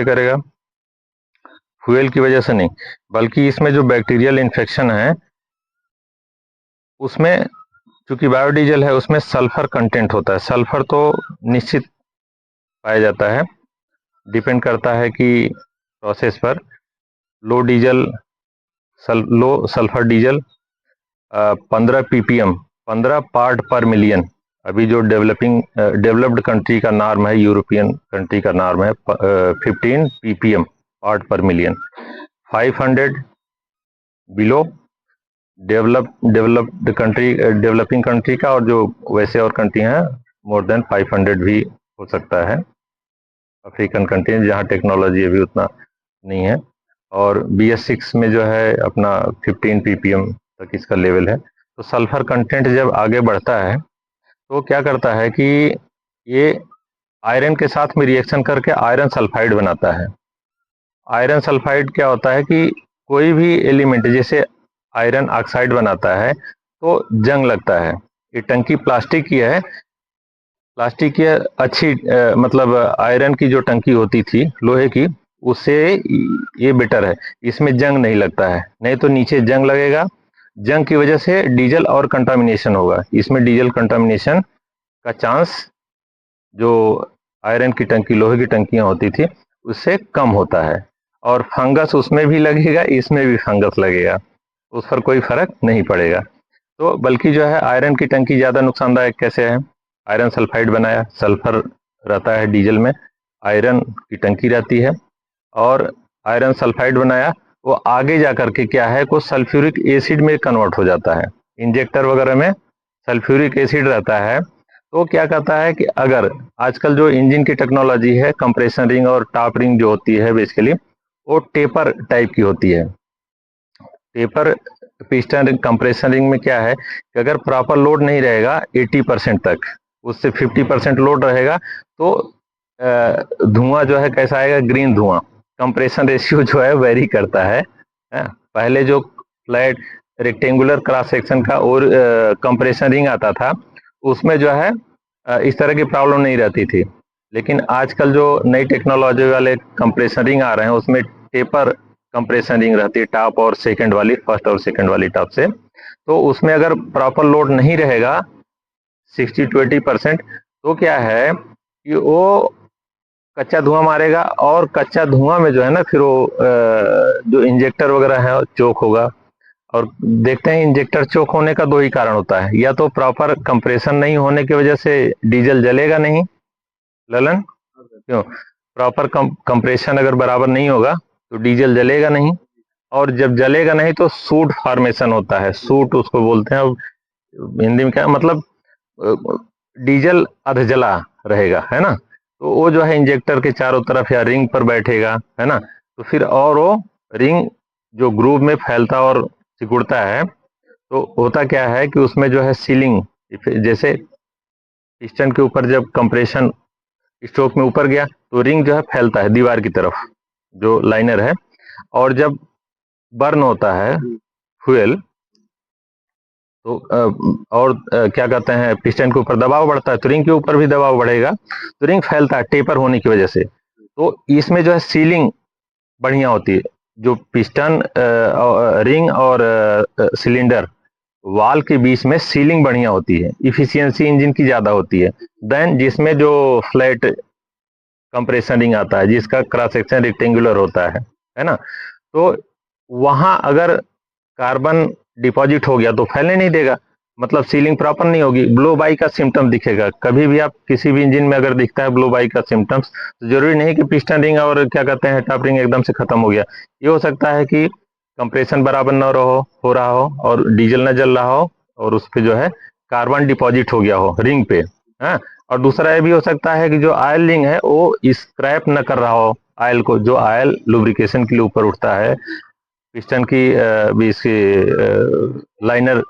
करेगा, फ्यूल की वजह से नहीं, बल्कि इसमें जो बैक्टीरियल इन्फेक्शन है उसमें, चूंकि बायोडीजल है उसमें सल्फर कंटेंट होता है। सल्फर तो निश्चित पाया जाता है, डिपेंड करता है कि प्रोसेस पर। लो डीजल लो सल्फर डीजल 15 ppm, 15 पार्ट पर मिलियन। अभी जो डेवलप्ड कंट्री का नॉर्म है, यूरोपियन कंट्री का नॉर्म है 15 ppm पार्ट पर मिलियन। 500 बिलो डेवलपिंग कंट्री का, और जो वैसे और कंट्री हैं मोर देन 500 भी हो सकता है। अफ्रीकन कंट्री जहाँ टेक्नोलॉजी अभी उतना नहीं है। और BS6 में जो है अपना 15 ppm तक इसका लेवल है। तो सल्फर कंटेंट जब आगे बढ़ता है तो क्या करता है कि ये आयरन के साथ में रिएक्शन करके आयरन सल्फाइड बनाता है। आयरन सल्फाइड क्या होता है कि कोई भी एलिमेंट जैसे आयरन ऑक्साइड बनाता है तो जंग लगता है। ये टंकी प्लास्टिक की है, प्लास्टिक की अच्छी मतलब आयरन की जो टंकी होती थी लोहे की, उससे ये बेटर है, इसमें जंग नहीं लगता है। नहीं तो नीचे जंग लगेगा, जंग की वजह से डीजल और कंटामिनेशन होगा। इसमें डीजल कंटामिनेशन का चांस जो आयरन की टंकी लोहे की टंकियां होती थी उससे कम होता है। और फंगस उसमें भी लगेगा, इसमें भी फंगस लगेगा, उस पर कोई फर्क नहीं पड़ेगा। तो बल्कि जो है आयरन की टंकी ज़्यादा नुकसानदायक कैसे है? आयरन सल्फाइड बनाया, सल्फर रहता है डीजल में, आयरन की टंकी रहती है, और आयरन सल्फाइड बनाया, वो आगे जा करके क्या है को सल्फ्यूरिक एसिड में कन्वर्ट हो जाता है। इंजेक्टर वगैरह में सल्फ्यूरिक एसिड रहता है, तो क्या कहता है कि अगर आजकल जो इंजन की टेक्नोलॉजी है, कंप्रेशन रिंग और टॉप रिंग जो होती है बेसिकली वो टेपर टाइप की होती है। Taper piston ring compression ring में क्या है कि अगर प्रॉपर लोड नहीं रहेगा 80% तक, उससे 50% लोड रहेगा तो धुआं जो है कैसा आएगा, ग्रीन धुआं। कंप्रेशन रेशियो जो है वेरी करता है। पहले जो फ्लैट रेक्टेंगुलर क्रॉस सेक्शन का और कंप्रेशन रिंग आता था उसमें जो है इस तरह की प्रॉब्लम नहीं रहती थी। लेकिन आजकल जो नई टेक्नोलॉजी वाले कंप्रेशन रिंग आ रहे हैं उसमें टेपर कंप्रेशन रिंग रहती है, टॉप और सेकंड वाली, फर्स्ट और सेकंड वाली टॉप से। तो उसमें अगर प्रॉपर लोड नहीं रहेगा 60-20%, तो क्या है कि वो कच्चा धुआं मारेगा, और कच्चा धुआं में जो है ना फिर वो जो इंजेक्टर वगैरह है चोक होगा। और देखते हैं इंजेक्टर चोक होने का दो ही कारण होता है, या तो प्रॉपर कंप्रेशन नहीं होने की वजह से डीजल जलेगा नहीं, ललन क्यों, प्रॉपर कंप्रेशन अगर बराबर नहीं होगा तो डीजल जलेगा नहीं, और जब जलेगा नहीं तो सूट फॉर्मेशन होता है, सूट उसको बोलते हैं। हिंदी में क्या मतलब, डीजल अधजला रहेगा, है ना। तो वो जो है इंजेक्टर के चारों तरफ या रिंग पर बैठेगा, है ना। तो फिर और वो रिंग जो ग्रूव में फैलता और सिकुड़ता है, तो होता क्या है कि उसमें जो है सीलिंग, जैसे पिस्टन के ऊपर जब कंप्रेशन स्ट्रोक में ऊपर गया तो रिंग जो है फैलता है दीवार की तरफ, जो लाइनर है। और जब बर्न होता है फ्यूल तो और क्या कहते हैं, पिस्टन के ऊपर दबाव बढ़ता है तो रिंग के ऊपर भी दबाव बढ़ेगा, तो रिंग फैलता है टेपर होने की वजह से। तो इसमें जो है सीलिंग बढ़िया होती है, जो पिस्टन रिंग और सिलेंडर वाल के बीच में सीलिंग बढ़िया होती है, इफिशियंसी इंजन की ज्यादा होती है देन जिसमें जो फ्लैट कंप्रेशन रिंग आता है जिसका क्रॉस सेक्शन रेक्टेंगुलर होता है ना। तो वहां अगर कार्बन डिपॉजिट हो गया तो फैलने नहीं देगा, मतलब सीलिंग प्रॉपर नहीं होगी, ब्लो बाई का सिम्टम दिखेगा। कभी भी आप किसी भी इंजन में अगर दिखता है ब्लो बाई का सिम्टम्स, तो जरूरी नहीं कि पिस्टन रिंग और क्या कहते हैं टॉप रिंग एकदम से खत्म हो गया। ये हो सकता है कि कंप्रेशन बराबर न हो रहा हो और डीजल न जल रहा हो, और उस पर जो है कार्बन डिपॉजिट हो गया हो रिंग पे। हाँ, और दूसरा ये भी हो सकता है कि जो ऑयल रिंग है वो स्क्रैप न कर रहा हो ऑयल को, जो ऑयल लुब्रिकेशन के लिए ऊपर उठता है पिस्टन की भी इसकी लाइनर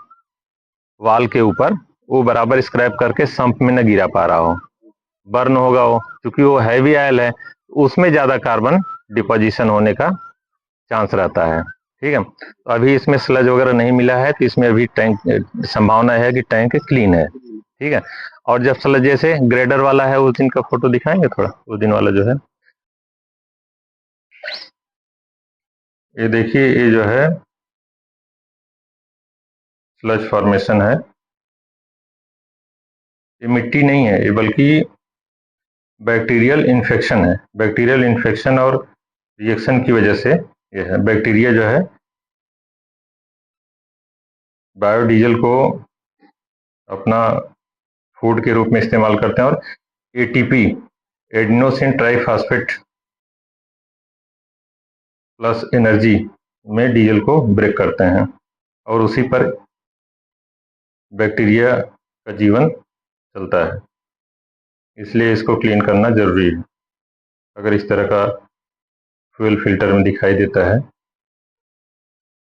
वाल के ऊपर, वो बराबर स्क्रैप करके संप में न गिरा पा रहा हो, बर्न होगा वो, क्योंकि वो हैवी ऑयल है, उसमें ज्यादा कार्बन डिपोजिशन होने का चांस रहता है। ठीक है, तो अभी इसमें स्लज वगैरह नहीं मिला है तो इसमें अभी टैंक संभावना है कि टैंक क्लीन है। ठीक है, और जब स्लज जैसे ग्रेडर वाला है उस दिन का फोटो दिखाएंगे थोड़ा, उस दिन वाला जो है ये देखिए, ये जो है स्लज फॉर्मेशन है। ये मिट्टी नहीं है, ये बल्कि बैक्टीरियल इन्फेक्शन है। बैक्टीरियल इन्फेक्शन और रिएक्शन की वजह से ये है। बैक्टीरिया जो है बायोडीजल को अपना फूड के रूप में इस्तेमाल करते हैं और ATP, adenosine triphosphate plus energy में डीजल को ब्रेक करते हैं और उसी पर बैक्टीरिया का जीवन चलता है। इसलिए इसको क्लीन करना जरूरी है। अगर इस तरह का फ्यूल फिल्टर में दिखाई देता है,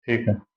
ठीक है।